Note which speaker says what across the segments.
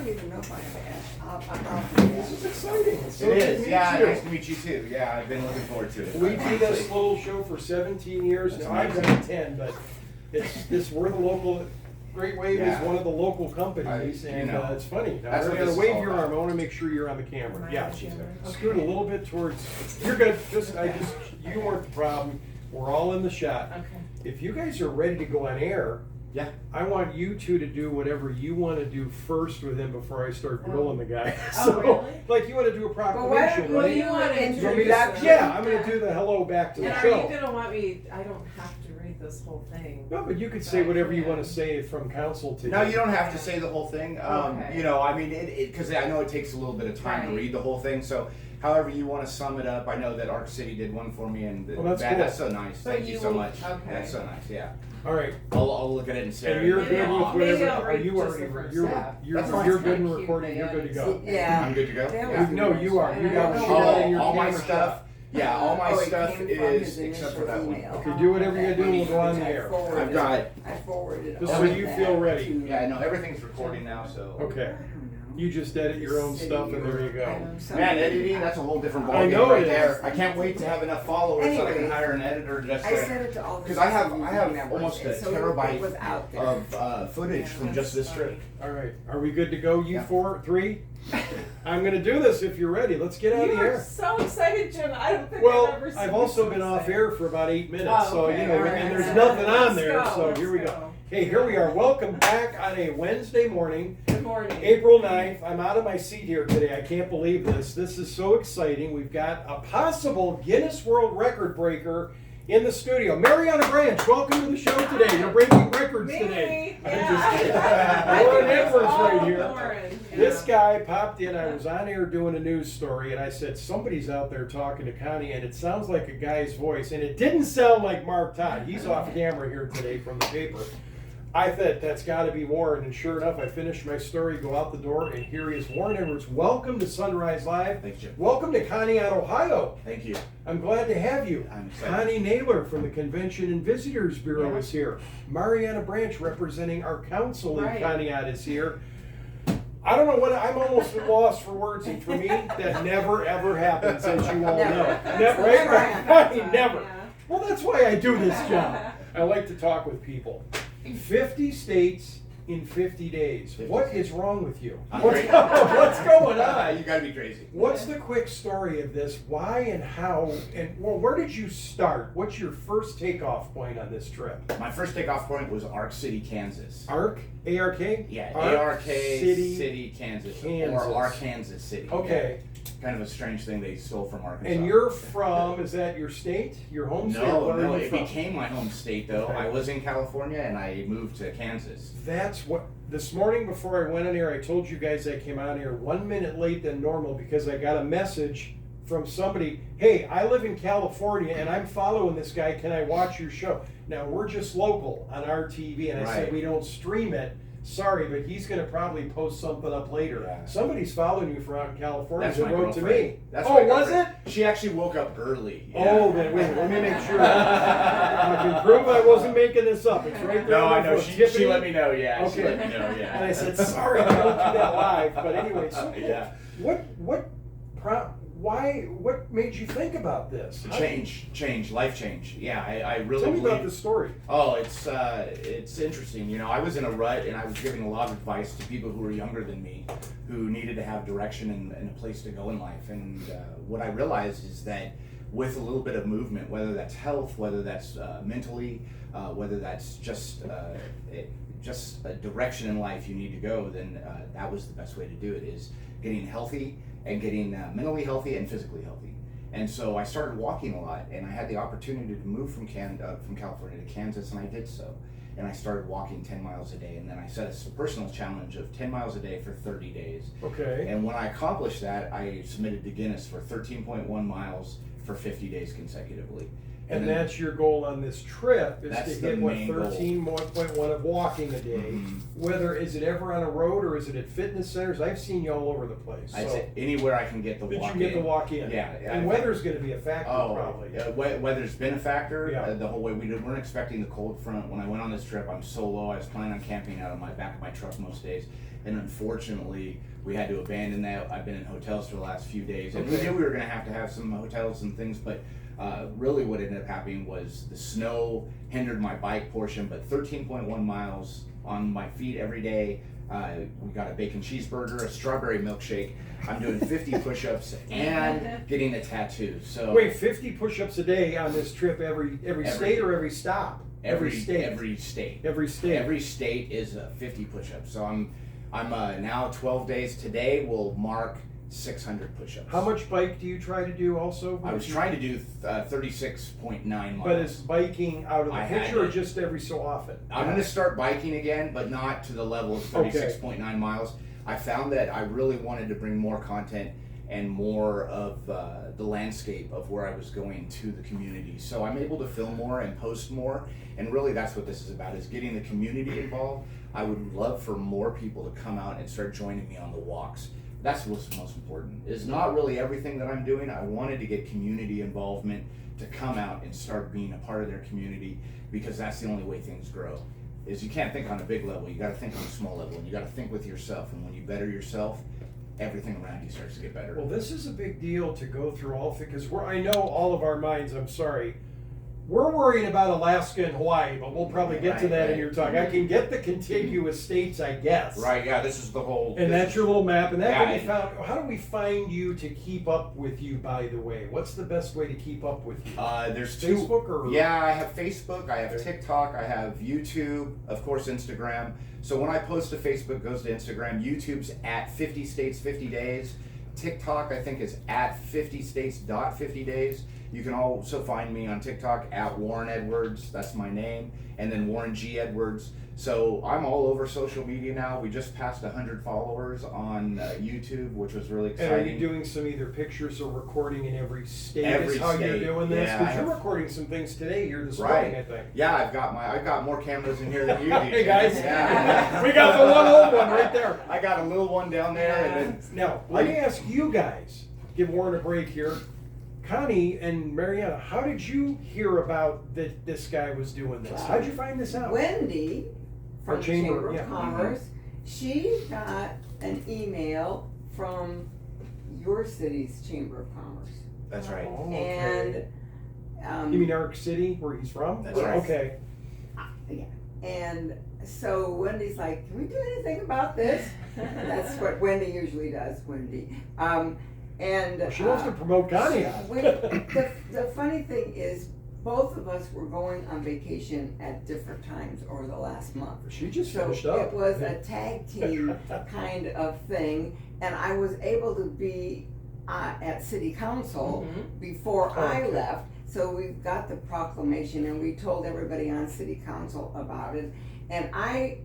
Speaker 1: I don't even know if I have
Speaker 2: This is exciting. It's so
Speaker 3: It
Speaker 2: good to
Speaker 3: is,
Speaker 2: meet
Speaker 3: yeah,
Speaker 2: you.
Speaker 3: nice to meet you too. Yeah, I've been looking forward to it.
Speaker 2: We do this little show for 17 years
Speaker 3: That's
Speaker 2: now. I've
Speaker 3: amazing.
Speaker 2: done 10, but we're the local. Great Wave
Speaker 3: Yeah.
Speaker 2: is one of the local companies, and it's funny. Now,
Speaker 3: That's
Speaker 2: we're
Speaker 3: what
Speaker 2: gonna
Speaker 3: this is
Speaker 2: wave
Speaker 3: all
Speaker 2: your
Speaker 3: about.
Speaker 2: arm. I want to make sure you're on the camera.
Speaker 1: Am I
Speaker 2: Yeah,
Speaker 1: on the camera?
Speaker 2: scoot a little bit towards. You're good. You weren't the problem. We're all in the shot.
Speaker 1: Okay.
Speaker 2: If you guys are ready to go on air,
Speaker 3: Yeah.
Speaker 2: I want you two to do whatever you want to do first with him before I start grilling the guy.
Speaker 1: Oh,
Speaker 2: So,
Speaker 1: really?
Speaker 2: like you want to do a
Speaker 1: But
Speaker 2: proclamation,
Speaker 1: what
Speaker 2: right?
Speaker 1: do you want to
Speaker 2: You want me to-
Speaker 1: introduce?
Speaker 2: yeah, I'm going to do the hello back to
Speaker 4: And
Speaker 2: the
Speaker 4: are
Speaker 2: show.
Speaker 4: you gonna want me, I don't have to read this whole thing.
Speaker 2: No, but you could say whatever you want to say from council to.
Speaker 3: No, you don't have to say the whole thing.
Speaker 4: Okay.
Speaker 3: You know, I mean, because I know it takes a little bit of time to
Speaker 4: Right.
Speaker 3: read the whole thing. So, however you want to sum it up, I know that Arc City did one for me, and
Speaker 2: Well, that's
Speaker 3: man,
Speaker 2: cool.
Speaker 3: that's so nice.
Speaker 4: So
Speaker 3: Thank you
Speaker 4: you
Speaker 3: so
Speaker 4: will-
Speaker 3: much.
Speaker 4: okay.
Speaker 3: That's so nice. Yeah,
Speaker 2: All right.
Speaker 3: I'll look at it and say.
Speaker 2: And you're
Speaker 4: Maybe
Speaker 2: good with
Speaker 4: I'll- maybe
Speaker 2: whatever.
Speaker 4: I'll
Speaker 2: Are
Speaker 4: read
Speaker 2: you
Speaker 4: just
Speaker 2: already?
Speaker 4: the first
Speaker 2: You're
Speaker 4: half.
Speaker 2: you're
Speaker 3: That's fine.
Speaker 2: you're good in
Speaker 4: Kinda cute,
Speaker 2: recording. You're good to go.
Speaker 1: Yeah.
Speaker 3: I'm good to go.
Speaker 1: That
Speaker 3: Yeah.
Speaker 1: was
Speaker 2: No, you are. You got
Speaker 1: Oh,
Speaker 2: shit out of your
Speaker 3: all my
Speaker 2: camera
Speaker 3: stuff.
Speaker 2: shot.
Speaker 3: Yeah, all my
Speaker 1: Oh, it
Speaker 3: stuff
Speaker 1: came from
Speaker 3: is
Speaker 1: his
Speaker 3: except for that
Speaker 1: initial
Speaker 3: one.
Speaker 1: email.
Speaker 2: Okay, do whatever you do. and We'll go on the
Speaker 1: I
Speaker 2: air.
Speaker 1: forwarded-
Speaker 3: I've got.
Speaker 1: I forwarded
Speaker 2: Just
Speaker 1: all
Speaker 2: so
Speaker 1: of
Speaker 2: you
Speaker 1: that
Speaker 2: feel ready.
Speaker 1: to-
Speaker 3: Yeah, no, everything's recording now, so.
Speaker 2: Okay.
Speaker 1: I don't know.
Speaker 2: You just edit your own stuff, and there you go.
Speaker 3: Man, editing, that's a whole different
Speaker 2: I
Speaker 3: ballgame
Speaker 2: know
Speaker 3: right
Speaker 2: it
Speaker 3: there.
Speaker 2: is.
Speaker 3: I can't wait to have enough followers so I
Speaker 1: Anyway,
Speaker 3: can hire an editor just
Speaker 1: I
Speaker 3: to.
Speaker 1: sent it to all the.
Speaker 3: Because I have
Speaker 1: community members,
Speaker 3: almost a
Speaker 1: and so it
Speaker 3: terabyte
Speaker 1: was out there.
Speaker 3: of footage from just this trip.
Speaker 2: All right. Are we good to go? You
Speaker 3: Yeah.
Speaker 2: 4, 3. I'm gonna do this if you're ready. Let's get out
Speaker 4: You
Speaker 2: of the
Speaker 4: are
Speaker 2: air.
Speaker 4: so excited, Jim. I don't think
Speaker 2: Well,
Speaker 4: I've ever seen
Speaker 2: I've
Speaker 4: you
Speaker 2: also
Speaker 4: so
Speaker 2: been off
Speaker 4: excited.
Speaker 2: air for about 8 minutes,
Speaker 4: Oh,
Speaker 2: so
Speaker 4: okay,
Speaker 2: you know,
Speaker 4: all right.
Speaker 2: and there's
Speaker 4: Let's
Speaker 2: nothing on
Speaker 4: go,
Speaker 2: there. So
Speaker 4: let's
Speaker 2: here we go.
Speaker 4: go.
Speaker 2: Hey, here we are. Welcome back on a Wednesday morning,
Speaker 4: Good morning.
Speaker 2: April 9th. I'm out of my seat here today. I can't believe this. This is so exciting. We've got a possible Guinness World Record breaker in the studio. Maryanne Branch, welcome to the show today. You're breaking records
Speaker 4: Me?
Speaker 2: today. I'm
Speaker 4: Yeah.
Speaker 2: just kidding.
Speaker 4: I
Speaker 2: Lauren
Speaker 4: think it's
Speaker 2: Edwards
Speaker 4: all
Speaker 2: right here.
Speaker 4: Lauren, yeah.
Speaker 2: This guy popped in. I was on air doing a news story, and I said, somebody's out there talking to Connie, and it sounds like a guy's voice. And it didn't sound like Mark Todd. He's off camera here today from the paper. I thought that's got to be Warren, and sure enough, I finished my story, go out the door, and here he is. Warren Edwards, welcome to Sunrise Live.
Speaker 3: Thanks, Jim.
Speaker 2: Welcome to CONNEAUT, Ohio.
Speaker 3: Thank you.
Speaker 2: I'm glad to have you.
Speaker 3: I'm excited.
Speaker 2: Connie Naylor from the Convention and Visitors Bureau
Speaker 4: Yeah.
Speaker 2: is here. Maryanne Branch, representing our council in
Speaker 4: Right.
Speaker 2: CONNEAUT, is here. I don't know what, I'm almost at loss for words, and for me, that never ever happens, as you all know.
Speaker 1: Never.
Speaker 2: Right?
Speaker 1: Never
Speaker 2: Right? Never.
Speaker 4: Yeah.
Speaker 2: Well, that's why I do this job. I like to talk with people. 50 states in 50 days. What is wrong with you?
Speaker 3: I'm
Speaker 2: What's,
Speaker 3: great.
Speaker 2: what's going on?
Speaker 3: You gotta be crazy.
Speaker 2: What's the quick story of this? Why and how? And well, where did you start? What's your first takeoff point on this trip?
Speaker 3: My first takeoff point was Arc City, Kansas.
Speaker 2: ARK? ARK?
Speaker 3: Yeah,
Speaker 2: Ark
Speaker 3: A-R-K
Speaker 2: City.
Speaker 3: Kansas.
Speaker 2: Kansas.
Speaker 3: Or Arkansas City.
Speaker 2: Okay.
Speaker 3: Yeah. Kind of a strange thing they stole from Arkansas.
Speaker 2: And you're from, is that your state? Your home state?
Speaker 3: No,
Speaker 2: Where are
Speaker 3: no,
Speaker 2: you
Speaker 3: it
Speaker 2: from?
Speaker 3: became my home state though.
Speaker 2: Okay.
Speaker 3: I was in California and I moved to Kansas.
Speaker 2: That's what, this morning before I went on air, I told you guys I came on here 1 minute late than normal because I got a message from somebody, hey, I live in California and I'm following this guy, can I watch your show? Now, we're just local on our TV, and I said
Speaker 3: Right.
Speaker 2: we don't stream it. Sorry, but he's going to probably post something up later.
Speaker 3: Yeah.
Speaker 2: Somebody's following you from out in California
Speaker 3: That's
Speaker 2: that
Speaker 3: my
Speaker 2: wrote to
Speaker 3: girlfriend.
Speaker 2: me.
Speaker 3: That's
Speaker 2: Oh,
Speaker 3: my
Speaker 2: was
Speaker 3: girlfriend.
Speaker 2: it?
Speaker 3: She actually woke up early.
Speaker 2: Oh, then wait, let me make sure. I can prove I wasn't making this up. It's right there.
Speaker 3: No,
Speaker 2: on
Speaker 3: I
Speaker 2: my
Speaker 3: know.
Speaker 2: phone.
Speaker 3: She
Speaker 2: Tiffany.
Speaker 3: let me know. Yeah, she
Speaker 2: Okay.
Speaker 3: let me know. Yeah.
Speaker 2: And I said, sorry, I don't do that live. But anyway, so
Speaker 3: Yeah.
Speaker 2: what made you think about this?
Speaker 3: Life change. Yeah, I really
Speaker 2: Tell me
Speaker 3: believe.
Speaker 2: about the story.
Speaker 3: Oh, it's interesting. You know, I was in a rut and I was giving a lot of advice to people who were younger than me, who needed to have direction and a place to go in life. And what I realized is that with a little bit of movement, whether that's health, whether that's mentally, whether that's just a direction in life you need to go, then that was the best way to do it, is getting healthy and getting mentally healthy and physically healthy. And so I started walking a lot, and I had the opportunity to move from California to Kansas, and I did so. And I started walking 10 miles a day, and then I set a personal challenge of 10 miles a day for 30 days.
Speaker 2: Okay.
Speaker 3: And when I accomplished that, I submitted to Guinness for 13.1 miles for 50 days consecutively.
Speaker 2: And
Speaker 3: then-
Speaker 2: that's your goal on this trip, is
Speaker 3: That's
Speaker 2: to
Speaker 3: the
Speaker 2: hit what,
Speaker 3: main goal.
Speaker 2: 13.1 of walking a day.
Speaker 3: Mhm.
Speaker 2: Whether, is it ever on a road or is it at fitness centers? I've seen you all over the place.
Speaker 3: I'd
Speaker 2: So,
Speaker 3: say anywhere I can get the
Speaker 2: did
Speaker 3: walk
Speaker 2: you get
Speaker 3: in.
Speaker 2: the walk in?
Speaker 3: Yeah.
Speaker 2: And weather's gonna be a factor
Speaker 3: Oh,
Speaker 2: probably.
Speaker 3: weather's been a factor.
Speaker 2: Yeah.
Speaker 3: The whole way we weren't expecting the cold front. When I went on this trip, I'm solo. I was planning on camping out of my back of my truck most days, and unfortunately, we had to abandon that. I've been in hotels for the last few days, and
Speaker 2: Okay.
Speaker 3: we knew we were going to have some hotels and things, but really what ended up happening was the snow hindered my bike portion, but 13.1 miles on my feet every day. We got a bacon cheeseburger, a strawberry milkshake. I'm doing 50 push-ups and getting a tattoo. So
Speaker 2: Wait, 50 push-ups a day on this trip every state or every stop?
Speaker 3: every
Speaker 2: state.
Speaker 3: every state.
Speaker 2: Every state.
Speaker 3: Every state is 50 push-ups. So I'm now 12 days today will mark 600 push-ups.
Speaker 2: How much bike do you try to do also?
Speaker 3: I was trying to do 36.9 miles.
Speaker 2: But is biking out of the
Speaker 3: I had
Speaker 2: picture or
Speaker 3: to.
Speaker 2: just every so often?
Speaker 3: I'm going to start biking again, but not to the level of 36.9 miles. I found that I really wanted to bring more content and more of the landscape of where I was going to the community. So I'm able to film more and post more, and really that's what this is about, is getting the community involved. I would love for more people to come out and start joining me on the walks. That's what's most important. It's not really everything that I'm doing. I wanted to get community involvement to come out and start being a part of their community, because that's the only way things grow. Is you can't think on a big level, you gotta think on a small level, and you gotta think with yourself, and when you better yourself, everything around you starts to get better.
Speaker 2: Well, this is a big deal to go through all, because I know all of our minds, I'm sorry, we're worrying about Alaska and Hawaii, but we'll probably get to that in your talk. I can get the contiguous states, I guess.
Speaker 3: Right, yeah, this is the whole.
Speaker 2: And that's your little map, and that
Speaker 3: Yeah,
Speaker 2: can be found. How do we find you to keep up with you, by the way? What's the best way to keep up with you?
Speaker 3: There's two.
Speaker 2: Facebook or?
Speaker 3: Yeah, I have Facebook, I have
Speaker 2: Okay.
Speaker 3: TikTok, I have YouTube, of course Instagram. So when I post to Facebook, it goes to Instagram. YouTube's at 50 States 50 Days. TikTok, I think, is at 50states.50days. You can also find me on TikTok at Warren Edwards, that's my name, and then Warren G. Edwards. So I'm all over social media now. We just passed 100 followers on YouTube, which was really
Speaker 2: And
Speaker 3: exciting.
Speaker 2: are you doing some either pictures or recording in every state?
Speaker 3: Every
Speaker 2: is how you're
Speaker 3: state,
Speaker 2: doing this?
Speaker 3: yeah,
Speaker 2: Because
Speaker 3: I
Speaker 2: you're
Speaker 3: have-
Speaker 2: recording some things today here this
Speaker 3: Right.
Speaker 2: morning, I think.
Speaker 3: Yeah, I've got more cameras in here than you do.
Speaker 2: Hey guys,
Speaker 3: Yeah.
Speaker 2: we got the one old one right there.
Speaker 3: I got a little one down there, and then
Speaker 2: Now, let me ask you guys, give Warren a break here. Connie and Maryanne, how did you hear about that this guy was doing this? How'd you find this out?
Speaker 1: Wendy
Speaker 2: Our
Speaker 1: from
Speaker 2: chamber,
Speaker 1: Chamber
Speaker 2: yeah.
Speaker 1: of Commerce, she got an email from your city's Chamber of Commerce.
Speaker 3: that's right.
Speaker 2: Oh,
Speaker 1: And,
Speaker 2: you mean Arc City, where he's from?
Speaker 3: That's right.
Speaker 2: Okay.
Speaker 1: yeah, and so Wendy's like, can we do anything about this? That's what Wendy usually does, Wendy. And
Speaker 2: Well, she wants to promote Connie.
Speaker 1: the funny thing is, both of us were going on vacation at different times over the last month.
Speaker 2: She just
Speaker 1: So
Speaker 2: finished up.
Speaker 1: it was a tag team kind of thing, and I was able to be at city council before I
Speaker 2: Okay.
Speaker 1: left. So we got the proclamation, and we told everybody on city council about it. And I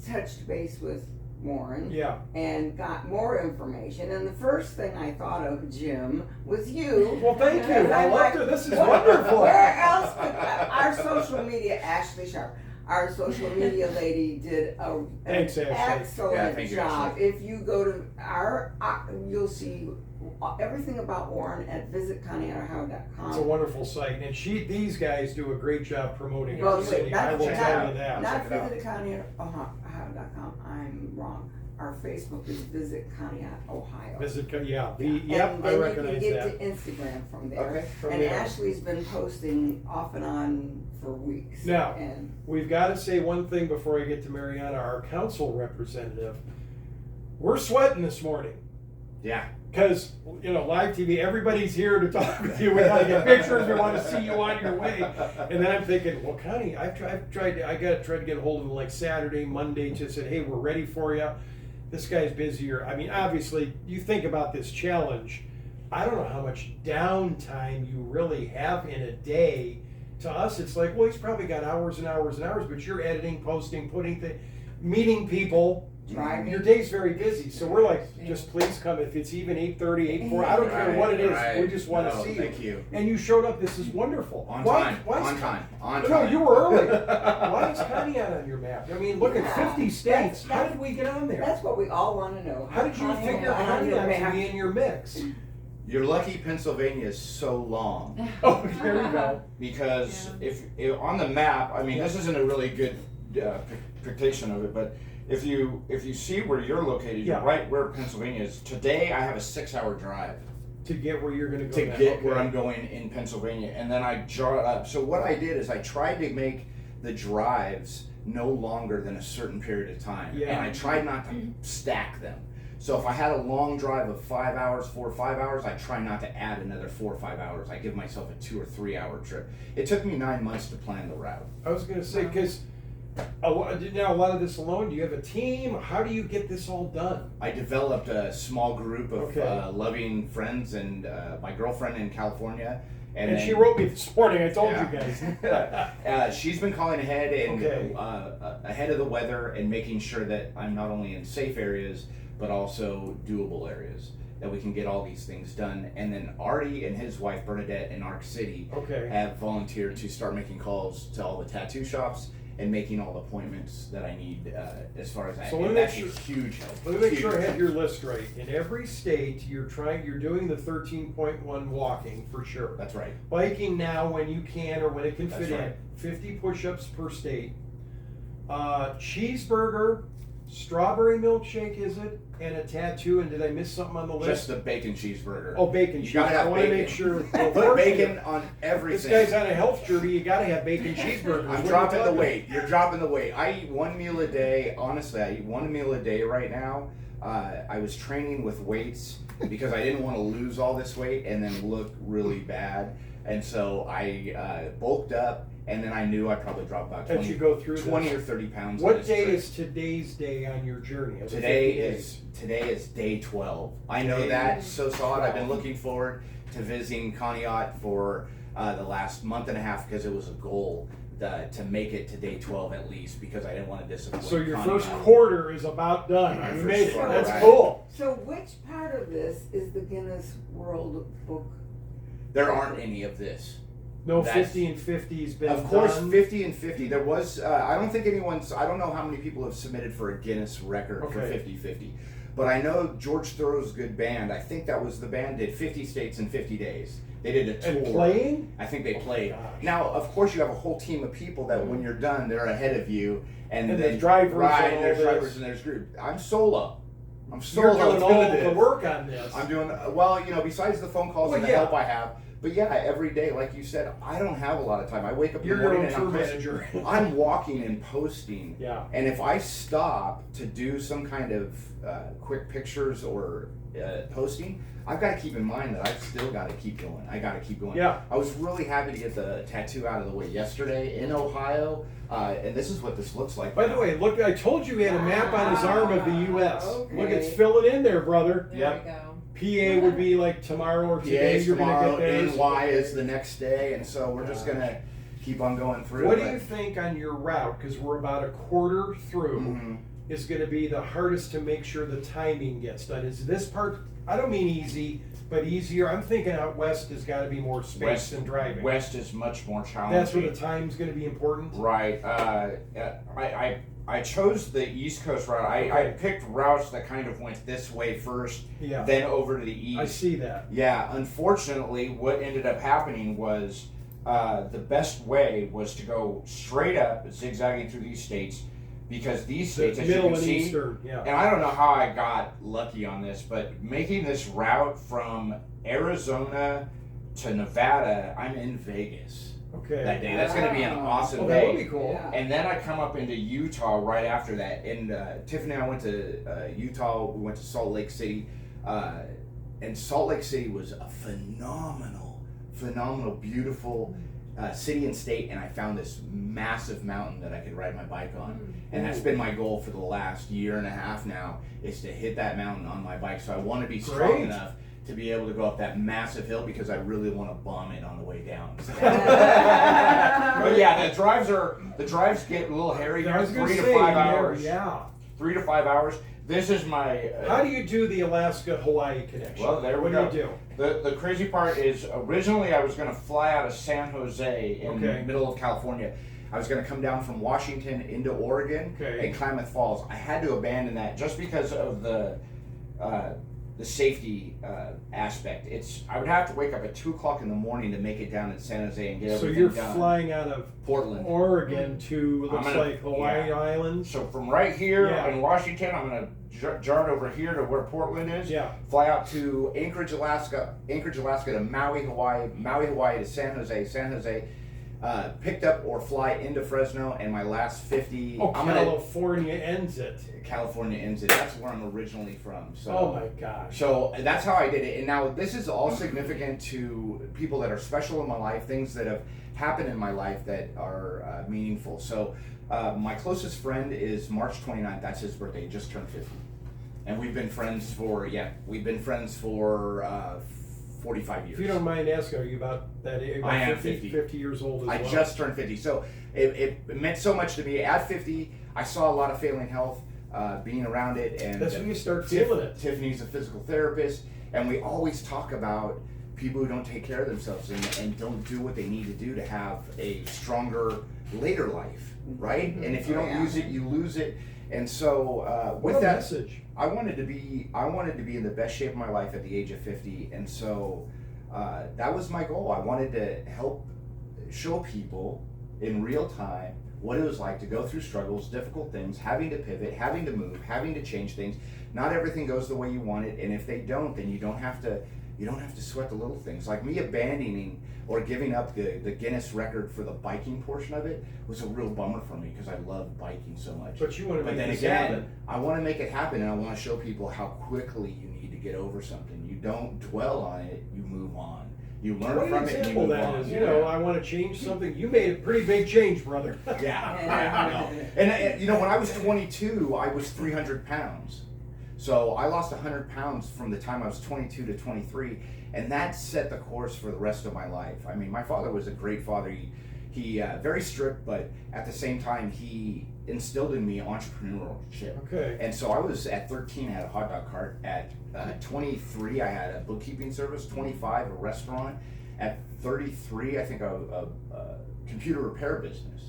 Speaker 1: touched base with Warren
Speaker 2: Yeah.
Speaker 1: and got more information. And the first thing I thought of, Jim, was you.
Speaker 2: Well, thank you.
Speaker 1: And
Speaker 2: I
Speaker 1: I'm
Speaker 2: loved
Speaker 1: like,
Speaker 2: her. This is
Speaker 1: Where
Speaker 2: wonderful.
Speaker 1: else could our social media, Ashley Sharp, our social media lady did an
Speaker 2: Thanks, Ashley.
Speaker 3: Yeah,
Speaker 1: excellent
Speaker 3: thank you,
Speaker 1: job.
Speaker 3: Ashley.
Speaker 1: If you go to you'll see everything about Warren at visitconneautohio.com.
Speaker 2: It's a wonderful site, and these guys do a great job promoting
Speaker 1: Well,
Speaker 2: our
Speaker 1: wait,
Speaker 2: city. I will tell you that.
Speaker 1: Not
Speaker 3: Check it out.
Speaker 1: visitconneautohio.com. I'm wrong. Our Facebook is Visit Conneaut, Ohio.
Speaker 2: Yep,
Speaker 1: And
Speaker 2: I
Speaker 1: then
Speaker 2: recognize
Speaker 1: you can
Speaker 2: that.
Speaker 1: get to Instagram from there.
Speaker 3: Okay.
Speaker 2: From
Speaker 1: And
Speaker 2: there.
Speaker 1: Ashley's been posting off and on for weeks.
Speaker 2: Now,
Speaker 1: And
Speaker 2: We've got to say one thing before I get to Maryanne, our council representative. We're sweating this morning.
Speaker 3: Yeah.
Speaker 2: Because, live TV, everybody's here to talk with you. We want to get pictures. We want to see you on your way. And then I'm thinking, well, Connie, I got to try to get a hold of him like Saturday, Monday, just said, hey, we're ready for you. This guy's busier. I mean, obviously, you think about this challenge. I don't know how much downtime you really have in a day. To us, it's like, well, he's probably got hours and hours and hours, but you're editing, posting, meeting people.
Speaker 1: driving.
Speaker 2: Your day's very busy, so we're like, just please come. If it's even 8:30, 8:40, I don't care what it is.
Speaker 3: Right.
Speaker 2: We just want to
Speaker 3: No,
Speaker 2: see
Speaker 3: thank
Speaker 2: you.
Speaker 3: you.
Speaker 2: And you showed up. This is wonderful.
Speaker 3: On
Speaker 2: Why-
Speaker 3: time.
Speaker 2: why is
Speaker 3: On time. On
Speaker 2: No,
Speaker 3: time.
Speaker 2: you were early. Why is Conneaut on your map? I mean, look at
Speaker 1: Yeah.
Speaker 2: 50 states. How did we get on there?
Speaker 1: That's what we all want to know.
Speaker 2: How did you figure Conneaut to be in your mix?
Speaker 3: You're lucky Pennsylvania is so long,
Speaker 2: Oh, there you go.
Speaker 3: because if on the map, I mean, this isn't a really good prediction of it, but if you see where you're located,
Speaker 2: Yeah.
Speaker 3: you're right where Pennsylvania is. Today I have a 6-hour drive
Speaker 2: To get where you're going to go.
Speaker 3: to
Speaker 2: now.
Speaker 3: get where
Speaker 2: Okay.
Speaker 3: I'm going in Pennsylvania, and then I draw it up. So what I did is I tried to make the drives no longer than a certain period of time,
Speaker 2: Yeah.
Speaker 3: and I tried not to stack them. So if I had a long drive of 5 hours, 4 or 5 hours, I try not to add another 4 or 5 hours. I give myself a 2 or 3 hour trip. It took me 9 months to plan the route.
Speaker 2: I was going to say, because now a lot of this alone, do you have a team? How do you get this all done?
Speaker 3: I developed a small group of
Speaker 2: Okay.
Speaker 3: loving friends and my girlfriend in California.
Speaker 2: And
Speaker 3: then-
Speaker 2: she wrote me this morning, I told
Speaker 3: Yeah.
Speaker 2: you guys.
Speaker 3: She's been calling ahead and
Speaker 2: Okay.
Speaker 3: ahead of the weather and making sure that I'm not only in safe areas but also doable areas, that we can get all these things done. And then Artie and his wife Bernadette in Arc City
Speaker 2: Okay.
Speaker 3: have volunteered to start making calls to all the tattoo shops and making all the appointments that I need as far as that.
Speaker 2: So let
Speaker 3: And
Speaker 2: me
Speaker 3: that's
Speaker 2: make
Speaker 3: a huge help.
Speaker 2: Let me make
Speaker 3: Huge
Speaker 2: sure I have
Speaker 3: help.
Speaker 2: your list right. In every state, you're doing the 13.1 walking for sure.
Speaker 3: That's right.
Speaker 2: Biking now when you can or when it can
Speaker 3: That's
Speaker 2: fit in.
Speaker 3: right.
Speaker 2: 50 push-ups per state. Cheeseburger, strawberry milkshake, is it? And a tattoo. And did I miss something on the list?
Speaker 3: Just the bacon cheeseburger.
Speaker 2: Oh, bacon
Speaker 3: You
Speaker 2: cheese.
Speaker 3: gotta have
Speaker 2: I want to
Speaker 3: bacon.
Speaker 2: make sure.
Speaker 3: Put bacon on everything.
Speaker 2: This guy's on a health journey. You got to have bacon cheeseburgers. What
Speaker 3: I'm
Speaker 2: are
Speaker 3: dropping
Speaker 2: you
Speaker 3: the
Speaker 2: talking
Speaker 3: weight. You're dropping the weight. I eat one meal a day. Honestly, I eat one meal a day right now. I was training with weights because I didn't want to lose all this weight and then look really bad. And so I bulked up, and then I knew I'd probably drop about
Speaker 2: As
Speaker 3: 20,
Speaker 2: you go through
Speaker 3: 20
Speaker 2: this.
Speaker 3: or 30 pounds.
Speaker 2: What
Speaker 3: on this
Speaker 2: day
Speaker 3: trip.
Speaker 2: is today's day on your journey? Of the
Speaker 3: Today
Speaker 2: 50 days?
Speaker 3: is day 12. I know
Speaker 2: Day
Speaker 3: that so solid. I've been
Speaker 2: 12.
Speaker 3: looking forward to visiting CONNEAUT for the last month and a half because it was a goal to make it to day 12 at least, because I didn't want to disappoint.
Speaker 2: So your
Speaker 3: CONNEAUT.
Speaker 2: first quarter is about done.
Speaker 3: My
Speaker 2: You
Speaker 3: first
Speaker 2: made it.
Speaker 3: quarter,
Speaker 2: That's
Speaker 3: right.
Speaker 2: cool.
Speaker 1: So which part of this is the Guinness World Book?
Speaker 3: There aren't any of this.
Speaker 2: No,
Speaker 3: That's-
Speaker 2: 50 and 50's been
Speaker 3: Of course,
Speaker 2: done.
Speaker 3: 50 and 50. There was, I don't think anyone's, I don't know how many people have submitted for a Guinness record for
Speaker 2: Okay.
Speaker 3: 50-50. But I know George Thoreau's good band, I think that was the band, did 50 states in 50 days. They did a tour.
Speaker 2: And playing?
Speaker 3: I think they played.
Speaker 2: gosh.
Speaker 3: Now, of course, you have a whole team of people that when you're done, they're ahead of you. And
Speaker 2: And
Speaker 3: then
Speaker 2: there's drivers
Speaker 3: Right,
Speaker 2: and all
Speaker 3: there's
Speaker 2: this.
Speaker 3: drivers and there's group. I'm solo. I'm
Speaker 2: You're
Speaker 3: solo
Speaker 2: doing all of the
Speaker 3: this.
Speaker 2: work on this.
Speaker 3: I'm doing, well, besides the phone calls
Speaker 2: Well,
Speaker 3: and the
Speaker 2: yeah.
Speaker 3: help I have. But yeah, every day, like you said, I don't have a lot of time. I wake up in
Speaker 2: You're
Speaker 3: the
Speaker 2: your
Speaker 3: morning
Speaker 2: own
Speaker 3: and
Speaker 2: tour
Speaker 3: I'm posting.
Speaker 2: manager.
Speaker 3: I'm walking and posting.
Speaker 2: Yeah.
Speaker 3: And if I stop to do some kind of quick pictures or posting, I've got to keep in mind that I've still got to keep going. I got to keep going.
Speaker 2: Yeah.
Speaker 3: I was really happy to get the tattoo out of the way yesterday in Ohio, and this is what this looks like.
Speaker 2: By
Speaker 3: now.
Speaker 2: the way, look, I told you he had a map on his arm of the U.S.
Speaker 1: Okay.
Speaker 2: Look, it's filling in there, brother.
Speaker 4: There
Speaker 3: Yep.
Speaker 4: we go.
Speaker 2: PA would be like tomorrow or
Speaker 3: PA
Speaker 2: today.
Speaker 3: is
Speaker 2: You're going to
Speaker 3: tomorrow,
Speaker 2: get those.
Speaker 3: NY is the next day, and so we're just going to keep on going through.
Speaker 2: What do
Speaker 3: but-
Speaker 2: you think on your route? Because we're about a quarter through.
Speaker 3: Mhm.
Speaker 2: Is going to be the hardest to make sure the timing gets done. Is this part? I don't mean easy, but easier. I'm thinking out west has got to be more space than driving.
Speaker 3: West is much more challenging.
Speaker 2: That's where the time's going to be important.
Speaker 3: Right. I chose the East Coast route. I
Speaker 2: Okay.
Speaker 3: picked routes that kind of went this way first,
Speaker 2: Yeah,
Speaker 3: then over to the east.
Speaker 2: I see that.
Speaker 3: Yeah. Unfortunately, what ended up happening was the best way was to go straight up, zigzagging through these states, because these states,
Speaker 2: The
Speaker 3: as you
Speaker 2: middle
Speaker 3: can
Speaker 2: and
Speaker 3: see,
Speaker 2: eastern. Yeah.
Speaker 3: and I don't know how I got lucky on this, but making this route from Arizona to Nevada, I'm in Vegas
Speaker 2: Okay.
Speaker 3: that day. That's going to be an awesome
Speaker 2: Oh, that
Speaker 3: day.
Speaker 2: would be cool.
Speaker 1: Yeah.
Speaker 3: And then I come up into Utah right after that. And Tiffany and I went to Utah. We went to Salt Lake City. And Salt Lake City was a phenomenal, beautiful city and state. And I found this massive mountain that I could ride my bike on. And that's been my goal for the last year and a half now, is to hit that mountain on my bike. So I want to be strong
Speaker 2: Great.
Speaker 3: enough to be able to go up that massive hill, because I really want to bomb it on the way down. But yeah, the drives get a little hairy.
Speaker 2: I was going
Speaker 3: 3
Speaker 2: to
Speaker 3: to
Speaker 2: say
Speaker 3: 5 hours.
Speaker 2: Yeah.
Speaker 3: 3 to 5 hours. This is my.
Speaker 2: How do you do the Alaska-Hawaii connection?
Speaker 3: Well, there we
Speaker 2: what
Speaker 3: go.
Speaker 2: do you do?
Speaker 3: The crazy part is, originally I was going to fly out of San Jose in
Speaker 2: Okay.
Speaker 3: the middle of California. I was going to come down from Washington into Oregon
Speaker 2: Okay.
Speaker 3: and Klamath Falls. I had to abandon that just because of the the safety aspect. I would have to wake up at 2:00 in the morning to make it down in San Jose and get
Speaker 2: So
Speaker 3: everything
Speaker 2: you're
Speaker 3: done.
Speaker 2: flying out of
Speaker 3: Portland.
Speaker 2: Oregon to, looks
Speaker 3: gonna-
Speaker 2: like Hawaii Islands.
Speaker 3: So from right here
Speaker 2: Yeah.
Speaker 3: in Washington, I'm gonna jart over here to where Portland is.
Speaker 2: Yeah.
Speaker 3: Fly out to Anchorage, Alaska to Maui, Hawaii, Maui, Hawaii to San Jose, picked up or fly into Fresno, and my last 50.
Speaker 2: Oh, California ends it.
Speaker 3: California ends it. That's where I'm originally from. So.
Speaker 2: Oh my gosh.
Speaker 3: So that's how I did it. And now this is all significant to people that are special in my life, things that have happened in my life that are meaningful. So my closest friend is March 29th. That's his birthday. He just turned 50. And we've been friends for 45 years.
Speaker 2: If you don't mind asking, are you about that age?
Speaker 3: I am
Speaker 2: 50 years old as well.
Speaker 3: I just turned 50. So it meant so much to me. At 50, I saw a lot of failing health, being around it. And
Speaker 2: That's when you start feeling it.
Speaker 3: Tiffany's a physical therapist, and we always talk about people who don't take care of themselves and don't do what they need to do to have a stronger later life, right? And if you don't use it, you lose it. And so with
Speaker 2: What a
Speaker 3: that
Speaker 2: message.
Speaker 3: I wanted to be in the best shape of my life at the age of 50, and so that was my goal. I wanted to help show people in real time what it was like to go through struggles, difficult things, having to pivot, having to move, having to change things. Not everything goes the way you want it, and if they don't, then you don't have to sweat the little things. Like me abandoning or giving up the Guinness record for the biking portion of it was a real bummer for me because I love biking so much.
Speaker 2: But you want to
Speaker 3: But
Speaker 2: make
Speaker 3: then
Speaker 2: this
Speaker 3: again,
Speaker 2: happen.
Speaker 3: I want to make it happen, and I want to show people how quickly you need to get over something. You don't dwell on it, you move on. You learn
Speaker 2: What
Speaker 3: from
Speaker 2: an
Speaker 3: it and you
Speaker 2: example
Speaker 3: move
Speaker 2: that
Speaker 3: on.
Speaker 2: is. You know, I want to change something. You made a pretty big change, brother.
Speaker 3: Yeah, I know. And you know, when I was 22, I was 300 pounds. So I lost 100 pounds from the time I was 22 to 23, and that set the course for the rest of my life. I mean, my father was a great father. He very strict, but at the same time, he instilled in me entrepreneurship.
Speaker 2: Okay.
Speaker 3: And so I was at 13, I had a hot dog cart. At 23, I had a bookkeeping service. 25, a restaurant. At 33, I think a computer repair business.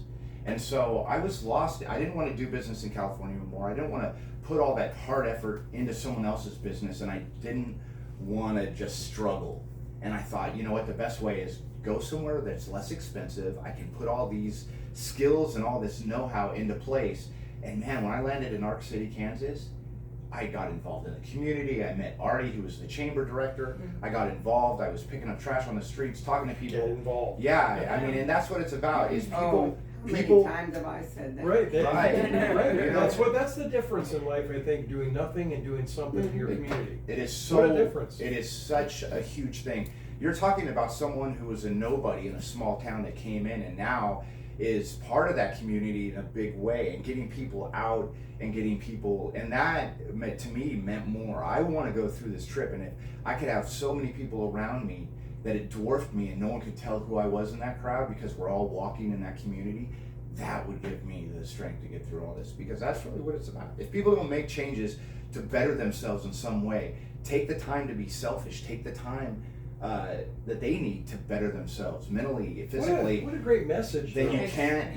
Speaker 3: And so I was lost. I didn't want to do business in California anymore. I didn't want to put all that hard effort into someone else's business, and I didn't want to just struggle. And I thought, you know what, the best way is go somewhere that's less expensive. I can put all these skills and all this know-how into place. And man, when I landed in Ark City, Kansas, I got involved in the community. I met Artie, who was the chamber director. I got involved. I was picking up trash on the streets, talking to people.
Speaker 2: Get involved.
Speaker 3: Yeah, I mean, and that's what it's about, is people.
Speaker 1: How many
Speaker 3: People,
Speaker 1: times have I said that?
Speaker 2: Right.
Speaker 3: Right. You know?
Speaker 2: That's the difference in life, I think, doing nothing and doing something in your community.
Speaker 3: it is
Speaker 2: What a
Speaker 3: so.
Speaker 2: difference.
Speaker 3: It is such a huge thing. You're talking about someone who was a nobody in a small town that came in and now is part of that community in a big way, and getting people out and getting people, and that to me meant more. I want to go through this trip, and if I could have so many people around me that it dwarfed me and no one could tell who I was in that crowd because we're all walking in that community, that would give me the strength to get through all this, because that's really what it's about. If people don't make changes to better themselves in some way, take the time to be selfish, take the time that they need to better themselves mentally, physically,
Speaker 2: What a great message.
Speaker 3: then
Speaker 2: though.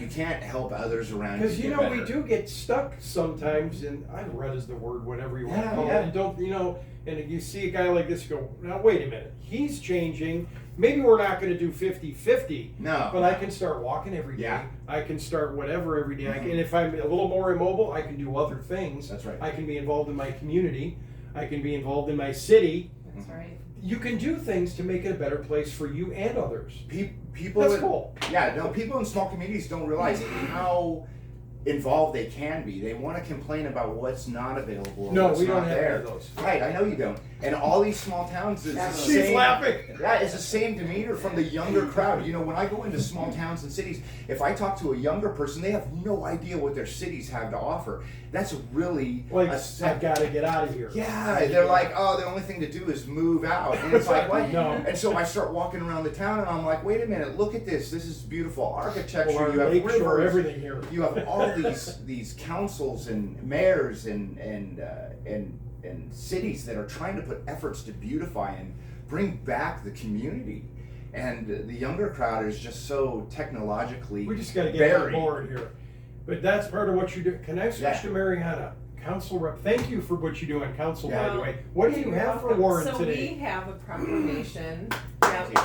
Speaker 3: you can't help others around you.
Speaker 2: Because
Speaker 3: get
Speaker 2: you know we
Speaker 3: better.
Speaker 2: do get stuck sometimes, and I read as the word, whatever you want to
Speaker 3: Yeah,
Speaker 2: call
Speaker 3: yeah.
Speaker 2: it. And don't and you see a guy like this, you go, now wait a minute, he's changing. Maybe we're not going to do 50-50,
Speaker 3: No,
Speaker 2: but I can start walking every day.
Speaker 3: Yeah.
Speaker 2: I can start whatever every day.
Speaker 3: Mhm.
Speaker 2: And if I'm a little more immobile, I can do other things.
Speaker 3: That's right.
Speaker 2: I can be involved in my community. I can be involved in my city.
Speaker 4: That's right.
Speaker 2: You can do things to make it a better place for you and others.
Speaker 3: People.
Speaker 2: That's cool.
Speaker 3: Yeah, no, people in small communities don't realize how involved they can be. They want to complain about what's not available. Or
Speaker 2: No,
Speaker 3: what's
Speaker 2: we don't
Speaker 3: not
Speaker 2: have
Speaker 3: there.
Speaker 2: any of those.
Speaker 3: Right, I know you don't. And all these small towns, it's the
Speaker 1: She's
Speaker 3: same.
Speaker 2: laughing.
Speaker 3: Yeah, it's the same demeanor from the younger crowd. You know, when I go into small towns and cities, if I talk to a younger person, they have no idea what their cities have to offer. That's really
Speaker 2: Like,
Speaker 3: a
Speaker 2: I've got to get out of here.
Speaker 3: yeah, they're like, oh, the only thing to do is move out. And it's like, what?
Speaker 2: No.
Speaker 3: And so I start walking around the town and I'm like, wait a minute, look at this. This is beautiful architecture.
Speaker 2: Well, our
Speaker 3: you have
Speaker 2: lakeshore,
Speaker 3: rivers.
Speaker 2: everything here.
Speaker 3: You have all these councils and mayors and cities that are trying to put efforts to beautify and bring back the community. And the younger crowd is just so technologically
Speaker 2: We just got to get on
Speaker 3: buried.
Speaker 2: board here. But that's part of what you do. Can I switch
Speaker 3: Yeah.
Speaker 2: to Mariana? Council Rep, thank you for what you do on council, by the
Speaker 4: Well,
Speaker 2: way. What do you have for Warren
Speaker 4: So
Speaker 2: today?
Speaker 4: we have a proclamation.
Speaker 3: Thank you.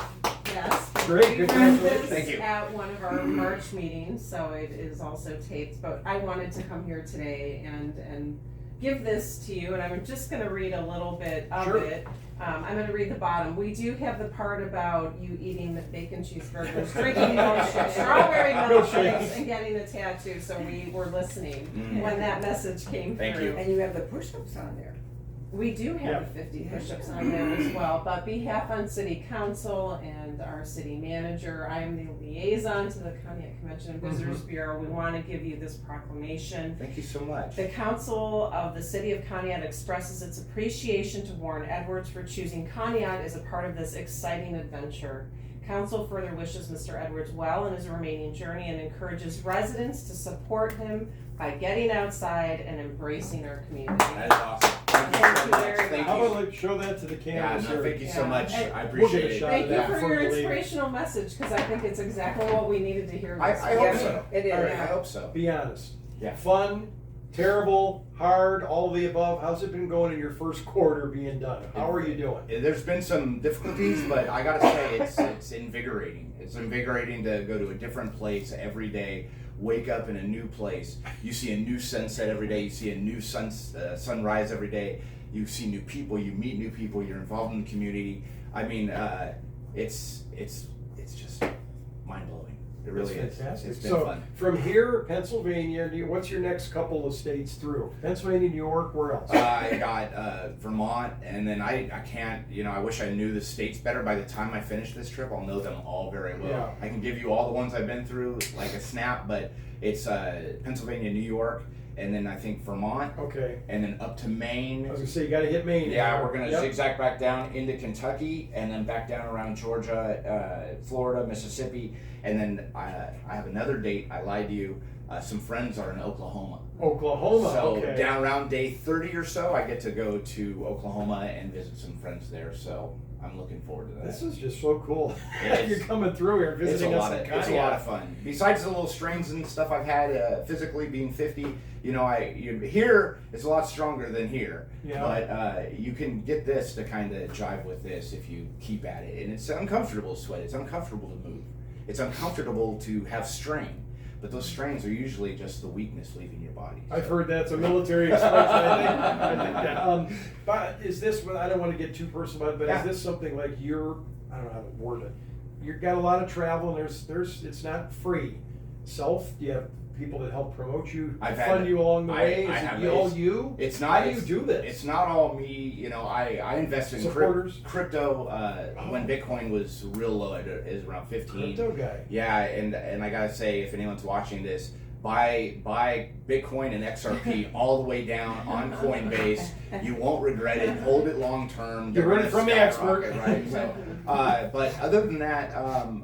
Speaker 4: Yes.
Speaker 2: Great,
Speaker 4: We
Speaker 2: good
Speaker 4: read
Speaker 2: congratulations.
Speaker 4: this
Speaker 3: Thank you.
Speaker 4: at one of our March meetings, so it is also taped, but I wanted to come here today and give this to you, and I'm just gonna read a little bit of
Speaker 2: Sure.
Speaker 4: it. I'm gonna read the bottom. We do have the part about you eating the bacon cheeseburgers, drinking milkshakes, strawberry milkshakes,
Speaker 2: Milkshakes.
Speaker 4: and getting a tattoo, so we were listening
Speaker 3: Mm.
Speaker 4: when that message came
Speaker 3: Thank
Speaker 4: through.
Speaker 3: you.
Speaker 1: And you have the push-ups on there.
Speaker 4: We do have
Speaker 2: Yeah.
Speaker 4: the 50 push-ups on there as well, but behalf on city council and our city manager, I am the liaison to the CONNEAUT Convention and Visitors Bureau. We want to give you this proclamation.
Speaker 3: Thank you so much.
Speaker 4: The council of the city of Conneaut expresses its appreciation to Warren Edwards for choosing Conneaut as a part of this exciting adventure. Council further wishes Mr. Edwards well in his remaining journey and encourages residents to support him by getting outside and embracing our community.
Speaker 3: That is awesome. Thank you
Speaker 4: Thank
Speaker 3: so
Speaker 4: you
Speaker 3: much.
Speaker 4: very
Speaker 3: Thank
Speaker 2: How
Speaker 3: you.
Speaker 2: about like show that to the
Speaker 3: Yeah,
Speaker 2: camera,
Speaker 3: no,
Speaker 2: sir?
Speaker 3: thank you so
Speaker 4: Yeah.
Speaker 3: much.
Speaker 4: And
Speaker 3: I
Speaker 2: we'll
Speaker 3: appreciate
Speaker 2: get a
Speaker 3: it.
Speaker 2: shot
Speaker 4: Thank
Speaker 2: of
Speaker 4: you
Speaker 2: that
Speaker 4: for
Speaker 2: before
Speaker 4: your
Speaker 2: you leave.
Speaker 4: inspirational message, because I think it's exactly what we needed to hear.
Speaker 3: I
Speaker 4: this
Speaker 3: hope
Speaker 4: morning.
Speaker 3: so.
Speaker 1: It is.
Speaker 2: All right.
Speaker 3: I hope so.
Speaker 2: Be honest.
Speaker 3: Yeah.
Speaker 2: Fun, terrible, hard, all of the above. How's it been going in your first quarter being done? How are you doing?
Speaker 3: There's been some difficulties, but I gotta say it's invigorating. It's invigorating to go to a different place every day, wake up in a new place. You see a new sunset every day. You see a new sunrise every day. You see new people. You meet new people. You're involved in the community. I mean, it's just mind blowing. It really
Speaker 2: That's
Speaker 3: is.
Speaker 2: fantastic.
Speaker 3: It's been
Speaker 2: So
Speaker 3: fun.
Speaker 2: from here, Pennsylvania, what's your next couple of states through? Pennsylvania, New York, where else?
Speaker 3: I got Vermont, and then I can't, I wish I knew the states better. By the time I finish this trip, I'll know them all very well.
Speaker 2: Yeah.
Speaker 3: I can give you all the ones I've been through like a snap, but it's Pennsylvania, New York, and then I think Vermont,
Speaker 2: Okay.
Speaker 3: and then up to Maine.
Speaker 2: I was gonna say, you gotta hit Maine.
Speaker 3: Yeah, we're gonna
Speaker 2: Yep.
Speaker 3: zigzag back down into Kentucky, and then back down around Georgia, Florida, Mississippi, and then I have another date. I lied to you. Some friends are in Oklahoma.
Speaker 2: Oklahoma,
Speaker 3: So
Speaker 2: okay.
Speaker 3: down around day 30 or so, I get to go to Oklahoma and visit some friends there. So I'm looking forward to that.
Speaker 2: This is just so cool.
Speaker 3: It is.
Speaker 2: You're coming through here,
Speaker 3: It's
Speaker 2: visiting
Speaker 3: a
Speaker 2: us
Speaker 3: lot
Speaker 2: in
Speaker 3: of it's a
Speaker 2: Conneaut.
Speaker 3: lot of fun. Besides the little strains and stuff I've had physically being 50, here it's a lot stronger than here.
Speaker 2: Yeah.
Speaker 3: But you can get this to kind of jive with this if you keep at it, and it's uncomfortable to sweat. It's uncomfortable to move. It's uncomfortable to have strain. But those strains are usually just the weakness leaving your body.
Speaker 2: I've heard that's a military expression, I think that. But is this, well, I don't want to get too personal, but
Speaker 3: Yeah.
Speaker 2: is this something like I don't know how to word it. You've got a lot of travel and it's not free. Do you have people that help promote you,
Speaker 3: I've had
Speaker 2: fund
Speaker 3: it.
Speaker 2: you along the
Speaker 3: I
Speaker 2: way?
Speaker 3: have
Speaker 2: Is it
Speaker 3: it.
Speaker 2: all you?
Speaker 3: It's
Speaker 2: How
Speaker 3: not.
Speaker 2: do you do this?
Speaker 3: It's not all me. I invest in
Speaker 2: Supporters?
Speaker 3: crypto when Bitcoin was real low. It is around 15.
Speaker 2: Crypto guy.
Speaker 3: Yeah, and I gotta say, if anyone's watching this, buy Bitcoin and XRP all the way down on Coinbase. You won't regret it. Hold it long term.
Speaker 2: You heard it from the expert.
Speaker 3: Right? So, but other than that,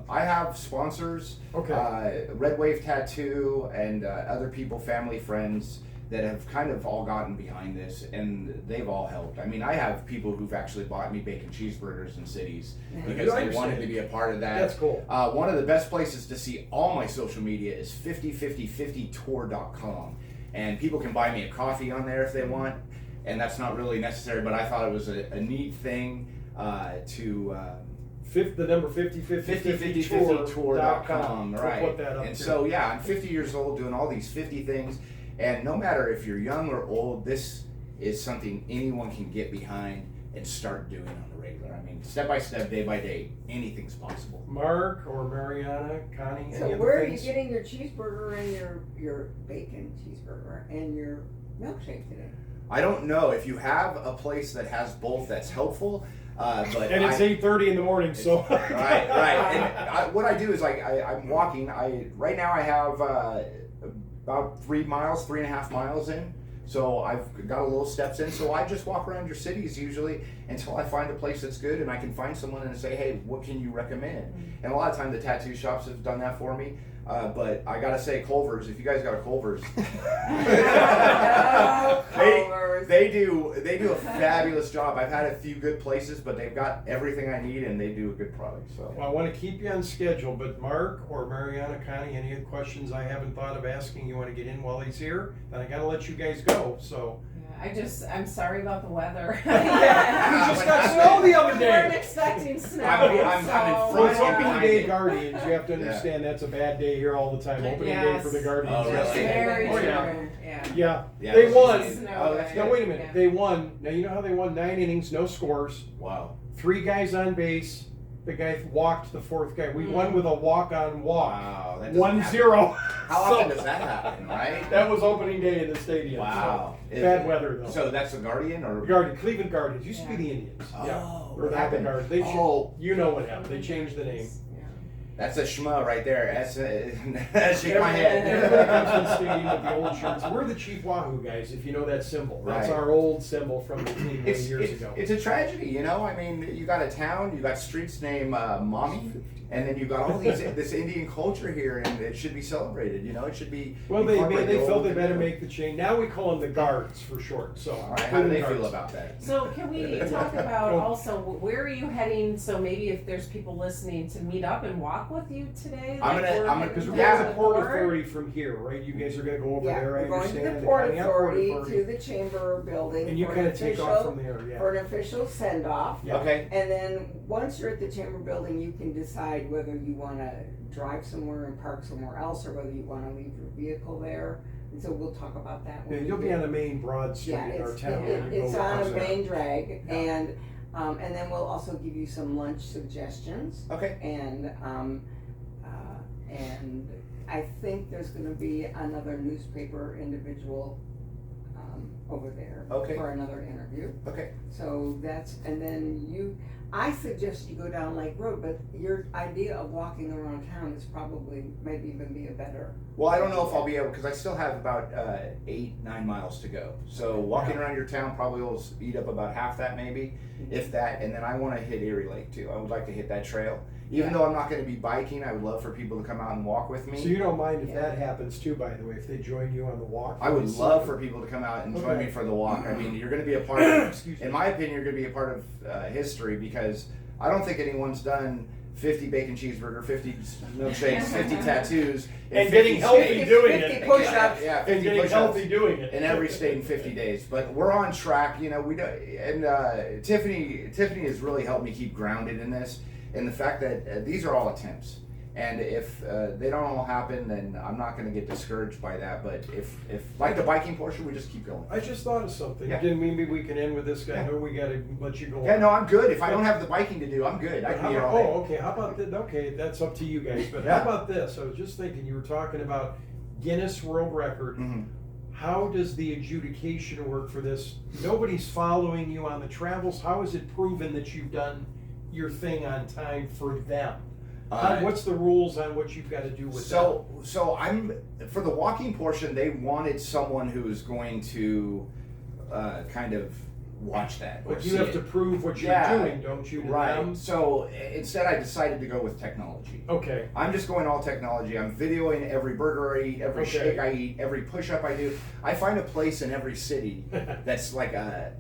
Speaker 3: I have sponsors.
Speaker 2: Okay.
Speaker 3: Red Wave Tattoo and other people, family, friends that have kind of all gotten behind this, and they've all helped. I mean, I have people who've actually bought me bacon cheeseburgers in cities because
Speaker 2: I
Speaker 3: they wanted
Speaker 2: understand.
Speaker 3: to be a part of that.
Speaker 2: That's cool.
Speaker 3: One of the best places to see all my social media is 505050tour.com, and people can buy me a coffee on there if they want, and that's not really necessary, but I thought it was a neat thing to
Speaker 2: The number
Speaker 3: 5050tour.com,
Speaker 2: We'll
Speaker 3: right?
Speaker 2: put that up
Speaker 3: And
Speaker 2: here.
Speaker 3: so yeah, I'm 50 years old doing all these 50 things, and no matter if you're young or old, this is something anyone can get behind and start doing on the regular. I mean, step by step, day by day, anything's possible.
Speaker 2: Mark or Maryanne, Connie,
Speaker 1: So
Speaker 2: any
Speaker 1: where
Speaker 2: other
Speaker 1: are you
Speaker 2: things?
Speaker 1: getting your cheeseburger and your bacon cheeseburger and your milkshake today?
Speaker 3: I don't know if you have a place that has both. That's helpful, but
Speaker 2: And it's 8:30 in the morning, so.
Speaker 3: right. And what I do is I'm walking. Right now I have about 3.5 miles in. So I've got a little steps in. So I just walk around your cities usually until I find a place that's good, and I can find someone and say, hey, what can you recommend? And a lot of times the tattoo shops have done that for me. But I gotta say, Culver's. If you guys got a Culver's,
Speaker 1: Oh, Culver's. yours.
Speaker 3: They do a fabulous job. I've had a few good places, but they've got everything I need, and they do a good product. So.
Speaker 2: Well, I want to keep you on schedule, but Mark or Maryanne, Connie, any questions I haven't thought of asking you want to get in while he's here? Then I got to let you guys go. So.
Speaker 4: I'm sorry about the weather.
Speaker 2: We just got snow the other
Speaker 4: We weren't
Speaker 2: day.
Speaker 4: expecting snow.
Speaker 3: I'm in
Speaker 4: so,
Speaker 3: front
Speaker 2: Well, it's
Speaker 3: of
Speaker 2: opening
Speaker 3: you.
Speaker 2: day Guardians. You have to understand that's a bad day here all the time. Opening day for the
Speaker 4: Yes.
Speaker 2: Guardians.
Speaker 3: Oh, really?
Speaker 2: yesterday.
Speaker 4: Very
Speaker 2: Oh,
Speaker 4: true.
Speaker 2: yeah.
Speaker 4: Yeah.
Speaker 2: Yeah, they won.
Speaker 4: Snow
Speaker 3: Oh, that's
Speaker 4: day.
Speaker 2: Now wait a minute.
Speaker 4: Yeah.
Speaker 2: They won. Now you know how they won 9 innings, no scores,
Speaker 3: Wow.
Speaker 2: 3 guys on base. The guy walked the 4th guy. We won with a walk-on walk.
Speaker 3: Wow. That doesn't happen.
Speaker 2: 1-0.
Speaker 3: How often does that happen, right?
Speaker 2: That was opening day in the stadium.
Speaker 3: Wow.
Speaker 2: So, bad weather though.
Speaker 3: So that's the Guardian, or?
Speaker 2: Cleveland Guardians used to be the Indians.
Speaker 3: Oh,
Speaker 2: Yeah.
Speaker 3: what
Speaker 2: Or the
Speaker 3: happened?
Speaker 2: Guardians. They
Speaker 3: Oh.
Speaker 2: you know what happened. They changed the name.
Speaker 3: That's a schmo right there. That's shake my head.
Speaker 2: Everybody comes to the stadium with the old shirts. We're the Chief Wahoo guys, if you know that symbol. That's
Speaker 3: Right.
Speaker 2: our old symbol from the team many years ago.
Speaker 3: It's a tragedy, you know. I mean, you got a town, you got streets named Mommy, and then you got all this Indian culture here, and it should be celebrated. You know, it should be.
Speaker 2: Well, they
Speaker 3: incorporated
Speaker 2: felt
Speaker 3: all
Speaker 2: they
Speaker 3: over
Speaker 2: better
Speaker 3: the-
Speaker 2: make the change. Now we call them the Guards for short. So,
Speaker 3: All right, how do they
Speaker 2: Guards.
Speaker 3: feel about that?
Speaker 4: So can we talk about also where are you heading? So maybe if there's people listening to meet up and walk with you today.
Speaker 2: Because we're going to the Port Authority from here, right? You guys are going to go over
Speaker 1: Yeah,
Speaker 2: there. I
Speaker 1: we're going to
Speaker 2: understand.
Speaker 1: the Port
Speaker 2: CONNEAUT
Speaker 1: Authority, to the Chamber building.
Speaker 2: and you
Speaker 1: for
Speaker 2: kind
Speaker 1: an
Speaker 2: of take off
Speaker 1: official-
Speaker 2: from there. Yeah.
Speaker 1: For an official send-off.
Speaker 2: Yeah.
Speaker 3: Okay.
Speaker 1: And then, once you're at the Chamber building, you can decide whether you wanna drive somewhere and park somewhere else, or whether you wanna leave your vehicle there. And so we'll talk about that when
Speaker 2: Yeah,
Speaker 1: we
Speaker 2: you'll be
Speaker 1: get-
Speaker 2: on the main broad street
Speaker 1: Yeah,
Speaker 2: in our
Speaker 1: it's,
Speaker 2: town. when you
Speaker 1: it's
Speaker 2: go
Speaker 1: on a
Speaker 2: across there.
Speaker 1: main drag,
Speaker 2: Yeah.
Speaker 1: and then we'll also give you some lunch suggestions.
Speaker 3: Okay.
Speaker 1: And I think there's gonna be another newspaper individual, over there.
Speaker 3: Okay.
Speaker 1: For another interview.
Speaker 3: Okay.
Speaker 1: So that's, and then I suggest you go down Lake Road, but your idea of walking around town is probably, maybe even be a better.
Speaker 3: Well, I don't know if I'll be able, because I still have about 8-9 miles to go. So walking around your town probably will eat up about half that, maybe, if that. And then I want to hit Erie Lake too. I would like to hit that trail. Even though I'm not going to be biking, I would love for people to come out and walk with me.
Speaker 2: So you don't mind if
Speaker 1: Yeah.
Speaker 2: that happens too, by the way, if they join you on the walk?
Speaker 3: I would love for people to come out and join
Speaker 2: Okay.
Speaker 3: me for the walk. I mean, you're going to be a part of,
Speaker 2: Excuse me.
Speaker 3: in my opinion, you're going to be a part of history, because I don't think anyone's done 50 bacon cheeseburger, 50 milkshakes, 50 tattoos,
Speaker 2: And
Speaker 3: 50
Speaker 2: getting healthy
Speaker 3: states.
Speaker 2: doing
Speaker 1: 50
Speaker 2: it.
Speaker 1: push-ups.
Speaker 3: Yeah,
Speaker 2: And
Speaker 3: 50
Speaker 2: getting
Speaker 3: push-ups
Speaker 2: healthy doing it.
Speaker 3: in every state in 50 days. But we're on track, you know. We don't, and Tiffany has really helped me keep grounded in this, and the fact that these are all attempts. And if they don't all happen, then I'm not going to get discouraged by that. But if like the biking portion, we just keep going.
Speaker 2: I just thought of something.
Speaker 3: Yeah.
Speaker 2: Then maybe we can end with this guy.
Speaker 3: Yeah.
Speaker 2: No, we got to let you go.
Speaker 3: Yeah,
Speaker 2: on.
Speaker 3: no, I'm good. If I don't have the biking to do, I'm good. I
Speaker 2: But
Speaker 3: can
Speaker 2: how
Speaker 3: be here
Speaker 2: about,
Speaker 3: all day.
Speaker 2: okay. How about that? Okay, that's up to you guys. But
Speaker 3: Yeah.
Speaker 2: how about this? I was just thinking. You were talking about Guinness World Record.
Speaker 3: Mhm.
Speaker 2: How does the adjudication work for this? Nobody's following you on the travels. How is it proven that you've done your thing on time for them? What's the rules on what you've got to do with them?
Speaker 3: So I'm for the walking portion. They wanted someone who is going to kind of watch that. or
Speaker 2: But you
Speaker 3: see
Speaker 2: have
Speaker 3: it.
Speaker 2: to prove what you're
Speaker 3: Yeah.
Speaker 2: doing, don't you? To
Speaker 3: Right.
Speaker 2: them?
Speaker 3: So instead, I decided to go with technology.
Speaker 2: Okay.
Speaker 3: I'm just going all technology. I'm videoing every burger I eat, every
Speaker 2: Okay.
Speaker 3: shake I eat, every push-up I do. I find a place in every city that's like a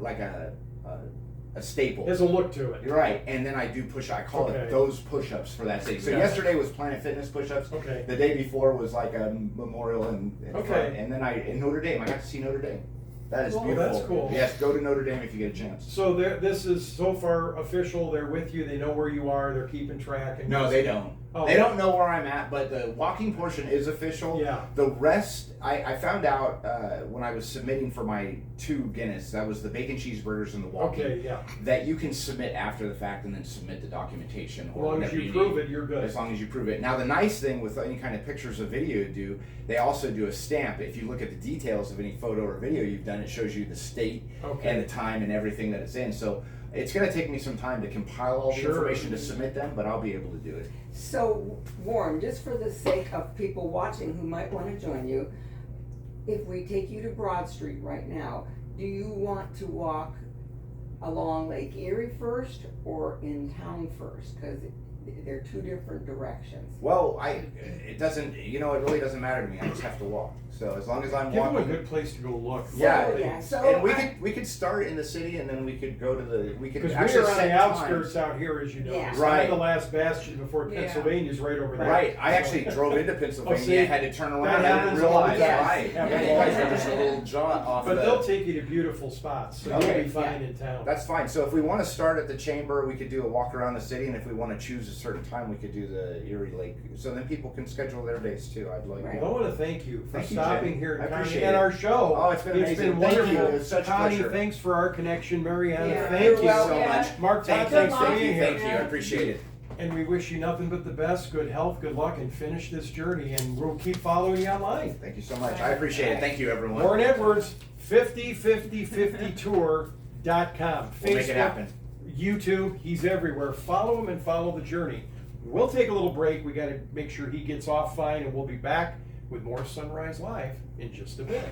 Speaker 3: staple.
Speaker 2: There's a look to it.
Speaker 3: You're right, and then I do I call
Speaker 2: Okay.
Speaker 3: it those push-ups for that city. So
Speaker 2: Yeah.
Speaker 3: yesterday was Planet Fitness push-ups.
Speaker 2: Okay.
Speaker 3: The day before was like a memorial in
Speaker 2: Okay.
Speaker 3: front. And then in Notre Dame, I got to see Notre Dame. That is
Speaker 2: Cool.
Speaker 3: beautiful.
Speaker 2: That's cool.
Speaker 3: Yes, go to Notre Dame if you get a chance.
Speaker 2: So this is so far official. They're with you. They know where you are. They're keeping track. And
Speaker 3: No, they don't.
Speaker 2: Oh.
Speaker 3: They don't know where I'm at, but the walking portion is official.
Speaker 2: Yeah.
Speaker 3: The rest, I found out when I was submitting for my 2 Guinness, that was the bacon cheeseburgers and the walking,
Speaker 2: Okay. Yeah.
Speaker 3: that you can submit after the fact and then submit the documentation.
Speaker 2: As
Speaker 3: Or
Speaker 2: long as
Speaker 3: whatever
Speaker 2: you
Speaker 3: need.
Speaker 2: prove it, you're good.
Speaker 3: As long as you prove it. Now, the nice thing with any kind of pictures or video you do, they also do a stamp. If you look at the details of any photo or video you've done, it shows you the state
Speaker 2: Okay.
Speaker 3: and the time and everything that it's in. So it's going to take me some time to compile all the
Speaker 2: Sure.
Speaker 3: information to submit them, but I'll be able to do it.
Speaker 1: So, Warren, just for the sake of people watching who might want to join you, if we take you to Broad Street right now, do you want to walk along Lake Erie first or in town first? Because they're two different directions.
Speaker 3: Well, it doesn't, it really doesn't matter to me. I just have to walk. So as long as I'm
Speaker 2: Give them a
Speaker 3: walking.
Speaker 2: good place to go look.
Speaker 3: Yeah,
Speaker 1: So, yeah, so
Speaker 3: And
Speaker 1: I-
Speaker 3: we could start in the city, and then we could go to
Speaker 2: Because we
Speaker 3: actually
Speaker 2: are on
Speaker 3: set
Speaker 2: the outskirts
Speaker 3: times.
Speaker 2: out here, as you know.
Speaker 1: Yeah.
Speaker 3: Right.
Speaker 2: The last bastion before
Speaker 4: Yeah.
Speaker 2: Pennsylvania's right over there.
Speaker 3: Right, I
Speaker 2: So-
Speaker 3: actually drove into Pennsylvania,
Speaker 2: Oh, see,
Speaker 3: had to turn around,
Speaker 2: that
Speaker 3: I didn't
Speaker 2: happens all the
Speaker 3: realize,
Speaker 1: time.
Speaker 3: right,
Speaker 2: Happens
Speaker 3: yeah,
Speaker 2: all
Speaker 3: you
Speaker 2: the
Speaker 3: guys
Speaker 2: time.
Speaker 3: are just a little jaunt off
Speaker 2: But
Speaker 3: the.
Speaker 2: they'll take you to beautiful spots, so you'll
Speaker 3: Okay.
Speaker 2: be fine in town.
Speaker 3: That's fine, so if we wanna start at the chamber, we could do a walk around the city, and if we wanna choose a certain time, we could do the Erie Lake, so then people can schedule their days too, I'd like.
Speaker 1: Right.
Speaker 2: Well, I want to thank you for
Speaker 3: Thank you,
Speaker 2: stopping
Speaker 3: Jen.
Speaker 2: here
Speaker 3: I
Speaker 2: at Connie
Speaker 3: appreciate
Speaker 2: and
Speaker 3: it.
Speaker 2: our show.
Speaker 3: Oh, it's been amazing. Thank you.
Speaker 2: wonderful.
Speaker 3: It's such a
Speaker 2: Connie,
Speaker 3: pleasure.
Speaker 2: thanks for our connection. Maryanne,
Speaker 4: Yeah.
Speaker 2: thank
Speaker 1: You're
Speaker 2: you
Speaker 1: welcome.
Speaker 3: so much.
Speaker 2: Mark,
Speaker 3: Thank you,
Speaker 2: thanks for
Speaker 3: thank
Speaker 2: being
Speaker 3: you,
Speaker 2: here.
Speaker 3: thank you, I appreciate it.
Speaker 2: And we wish you nothing but the best, good health, good luck, and finish this journey. And we'll keep following you online.
Speaker 3: Thank you so much, I appreciate it, thank you, everyone.
Speaker 2: Warren Edwards, 505050tour.com.
Speaker 3: We'll make it happen.
Speaker 2: YouTube, he's everywhere. Follow him and follow the journey. We'll take a little break. We got to make sure he gets off fine, and we'll be back with more Sunrise Live in just a bit.